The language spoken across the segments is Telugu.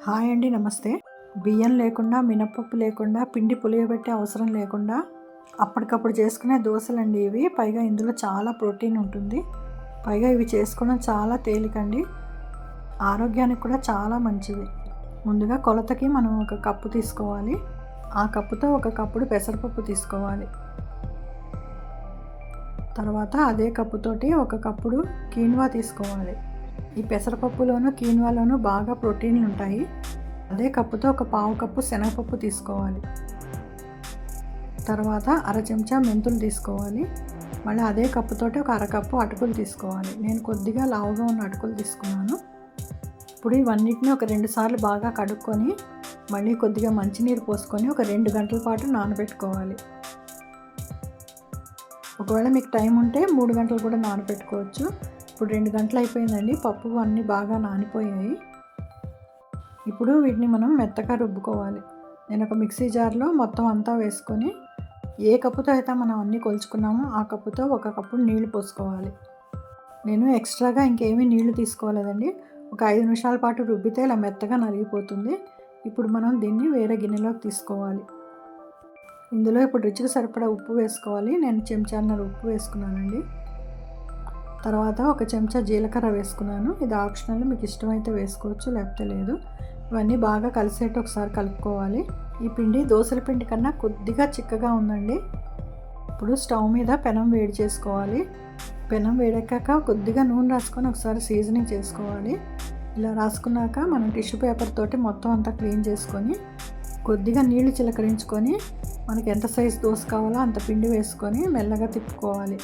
హాయ్ అండి, నమస్తే. బియ్యం లేకుండా, మినపప్పు లేకుండా, పిండి పులియబెట్టే అవసరం లేకుండా అప్పటికప్పుడు చేసుకునే దోశలండి ఇవి. పైగా ఇందులో చాలా ప్రోటీన్ ఉంటుంది. పైగా ఇవి చేసుకోవడం చాలా తేలికండి. ఆరోగ్యానికి కూడా చాలా మంచిది. ముందుగా కొలతకి మనం ఒక కప్పు తీసుకోవాలి. ఆ కప్పుతో ఒక కప్పుడు పెసరపప్పు తీసుకోవాలి. తర్వాత అదే కప్పుతోటి ఒక కప్పుడు కీన్వా తీసుకోవాలి. ఈ పెసరపప్పులోను కీన్వాలోను బాగా ప్రోటీన్లు ఉంటాయి. అదే కప్పుతో ఒక పావు కప్పు శనగపప్పు తీసుకోవాలి. తర్వాత అర చెంచా మెంతులు తీసుకోవాలి. మళ్ళీ అదే కప్పుతోటి ఒక అరకప్పు అటుకులు తీసుకోవాలి. నేను కొద్దిగా లావుగా ఉన్న అటుకులు తీసుకున్నాను. ఇప్పుడు ఇవన్నిటిని ఒక 2 సార్లు బాగా కడుక్కొని మళ్ళీ కొద్దిగా మంచినీరు పోసుకొని ఒక 2 గంటల పాటు నానబెట్టుకోవాలి. ఒకవేళ మీకు టైం ఉంటే 3 గంటలు కూడా నానబెట్టుకోవచ్చు. ఇప్పుడు 2 గంటలు అయిపోయిందండి. పప్పు అన్నీ బాగా నానిపోయాయి. ఇప్పుడు వీటిని మనం మెత్తగా రుబ్బుకోవాలి. నేను ఒక మిక్సీ జార్లో మొత్తం అంతా వేసుకొని ఏ కప్పుతో అయితే మనం అన్నీ కొలుచుకున్నామో ఆ కప్పుతో ఒక కప్పు నీళ్లు పోసుకోవాలి. నేను ఎక్స్ట్రాగా ఇంకేమీ నీళ్లు తీసుకోలేదండి. ఒక 5 నిమిషాల పాటు రుబ్బితే ఇలా మెత్తగా నలిగిపోతుంది. ఇప్పుడు మనం దీన్ని వేరే గిన్నెలోకి తీసుకోవాలి. ఇందులో ఇప్పుడు రుచికి సరిపడా ఉప్పు వేసుకోవాలి. నేను చెంచాన్నర ఉప్పు వేసుకున్నానండి. తర్వాత ఒక చెంచా జీలకర్ర వేసుకున్నాను. ఇది ఆప్షనల్, మీకు ఇష్టమైతే వేసుకోవచ్చు, లేకపోతే లేదు. ఇవన్నీ బాగా కలిసేట్టు ఒకసారి కలుపుకోవాలి. ఈ పిండి దోసల పిండి కన్నా కొద్దిగా చిక్కగా ఉందండి. ఇప్పుడు స్టవ్ మీద పెనం వేడి చేసుకోవాలి. పెనం వేడెక్కాక కొద్దిగా నూనె రాసుకొని ఒకసారి సీజనింగ్ చేసుకోవాలి. ఇలా రాసుకున్నాక మనం టిష్యూ పేపర్ తోటి మొత్తం అంతా క్లీన్ చేసుకొని కొద్దిగా నీళ్లు చిలకరించుకొని మనకి ఎంత సైజు దోశ కావాలో అంత పిండి వేసుకొని మెల్లగా తిప్పుకోవాలి.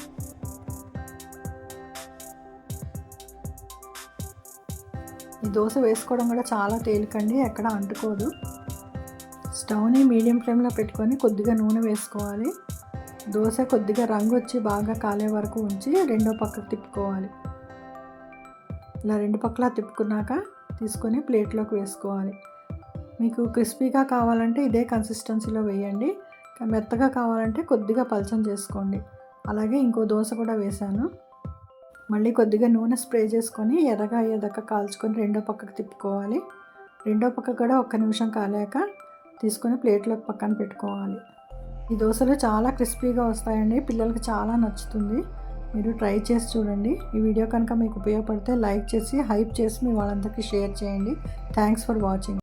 ఈ దోశ వేసుకోవడం కూడా చాలా తేలికండి, ఎక్కడ అంటుకోదు. స్టవ్ని మీడియం ఫ్లేమ్లో పెట్టుకొని కొద్దిగా నూనె వేసుకోవాలి. దోశ కొద్దిగా రంగు వచ్చి బాగా కాలే వరకు ఉంచి రెండో పక్కకు తిప్పుకోవాలి. ఇలా 2 పక్కలా తిప్పుకున్నాక తీసుకొని ప్లేట్లోకి వేసుకోవాలి. మీకు క్రిస్పీగా కావాలంటే ఇదే కన్సిస్టెన్సీలో వేయండి. మెత్తగా కావాలంటే కొద్దిగా పలచం చేసుకోండి. అలాగే ఇంకో దోశ కూడా వేశాను. మళ్ళీ కొద్దిగా నూనె స్ప్రే చేసుకొని ఎర్రగా అయ్యేదాకా కాల్చుకొని రెండో పక్కకు తిప్పుకోవాలి. రెండో పక్క కూడా 1 నిమిషం కాలాక తీసుకొని ప్లేట్లోకి పక్కన పెట్టుకోవాలి. ఈ దోశలు చాలా క్రిస్పీగా వస్తాయండి. పిల్లలకి చాలా నచ్చుతుంది. మీరు ట్రై చేసి చూడండి. ఈ వీడియో కనుక మీకు ఉపయోగపడితే లైక్ చేసి హైప్ చేసి మీ వాళ్ళందరికీ షేర్ చేయండి. Thanks for watching.